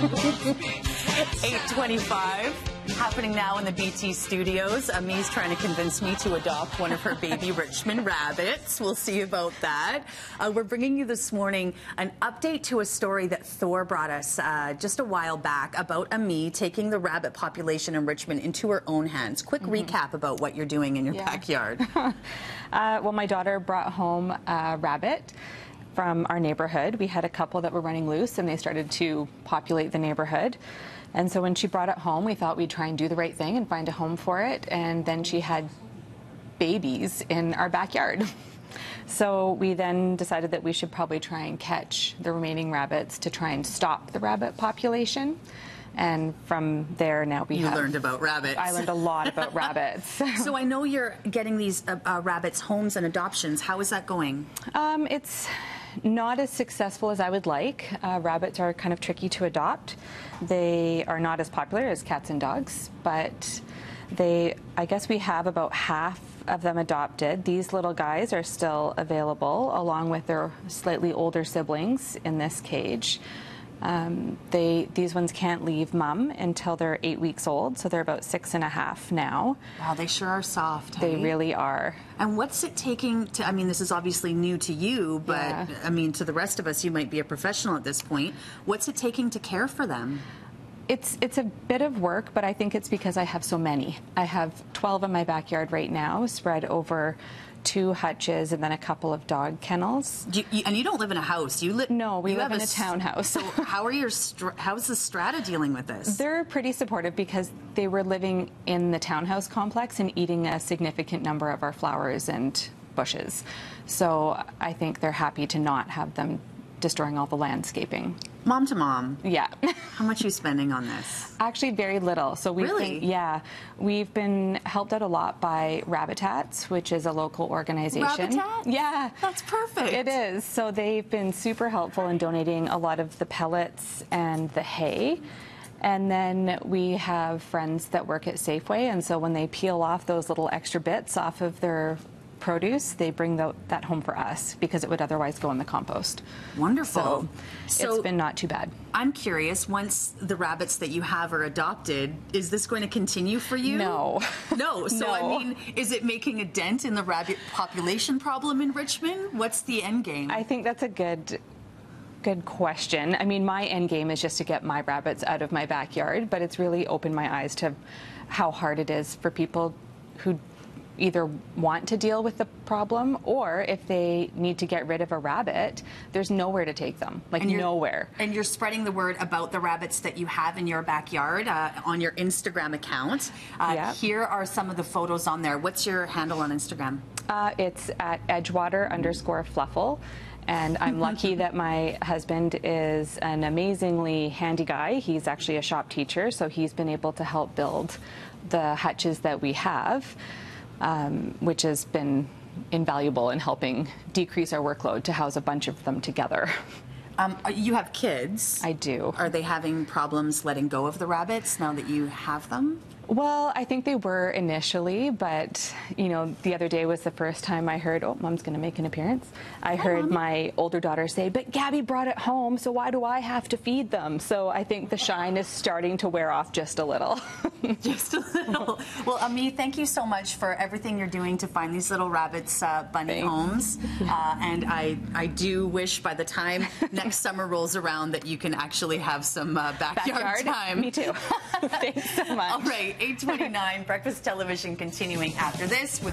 8:25. Happening now in the BT studios. Ami's trying to convince me to adopt one of her baby Richmond rabbits. We'll see about that. We're bringing you this morning an update to a story that Thor brought us just a while back about Ami taking the rabbit population in Richmond into her own hands. Quick recap about what you're doing in your backyard. Well, my daughter brought home a rabbit from our neighborhood. We had a couple that were running loose and they started to populate the neighborhood. And so when she brought it home, we thought we'd try and do the right thing and find a home for it. And then she had babies in our backyard. So we then decided that we should probably try and catch the remaining rabbits to try and stop the rabbit population. And from there, now we learned about rabbits. I learned a lot about rabbits. So I know you're getting these rabbits homes and adoptions. How is that going? It's not as successful as I would like. Rabbits are kind of tricky to adopt. They are not as popular as cats and dogs, but I guess we have about half of them adopted. These little guys are still available along with their slightly older siblings in this cage. These ones can't leave mom until they're 8 weeks old, so they're about 6.5 now. Wow, they sure are soft. They really are. And what's it taking to, I mean, this is obviously new to you, but I mean, to the rest of us, you might be a professional at this point. What's it taking to care for them? It's a bit of work, but I think it's because I have so many. I have 12 in my backyard right now, spread over 2 hutches and then a couple of dog kennels. And you don't live in a house. No, we live in a townhouse. So how's the strata dealing with this? They're pretty supportive because they were living in the townhouse complex and eating a significant number of our flowers and bushes. So I think they're happy to not have them destroying all the landscaping. Mom to mom. Yeah. How much are you spending on this? Actually, very little. So we've been helped out a lot by Rabbitats, which is a local organization. Rabbitats? Yeah. That's perfect. It is. So they've been super helpful in donating a lot of the pellets and the hay. And then we have friends that work at Safeway, and so when they peel off those little extra bits off of their produce, they bring that home for us because it would otherwise go in the compost. Wonderful. So it's been not too bad. I'm curious, once the rabbits that you have are adopted, is this going to continue for you? No. No. So, No. I mean, is it making a dent in the rabbit population problem in Richmond? What's the end game? I think that's a good question. I mean, my end game is just to get my rabbits out of my backyard, but it's really opened my eyes to how hard it is for people who either want to deal with the problem, or if they need to get rid of a rabbit, there's nowhere to take them, nowhere. And you're spreading the word about the rabbits that you have in your backyard on your Instagram account. Here are some of the photos on there. What's your handle on Instagram? It's at Edgewater_Fluffle. And I'm lucky that my husband is an amazingly handy guy. He's actually a shop teacher, so he's been able to help build the hutches that we have, which has been invaluable in helping decrease our workload to house a bunch of them together. You have kids. I do. Are they having problems letting go of the rabbits now that you have them? Well, I think they were initially, but, you know, the other day was the first time I heard, oh, Mom's going to make an appearance. I heard my older daughter say, but Gabby brought it home, so why do I have to feed them? So I think the shine is starting to wear off just a little. Just a little. Well, Ami, thank you so much for everything you're doing to find these little rabbits bunny homes. And I do wish by the time next summer rolls around that you can actually have some backyard time. Me too. Thanks so much. All right, 8:29, Breakfast Television continuing after this with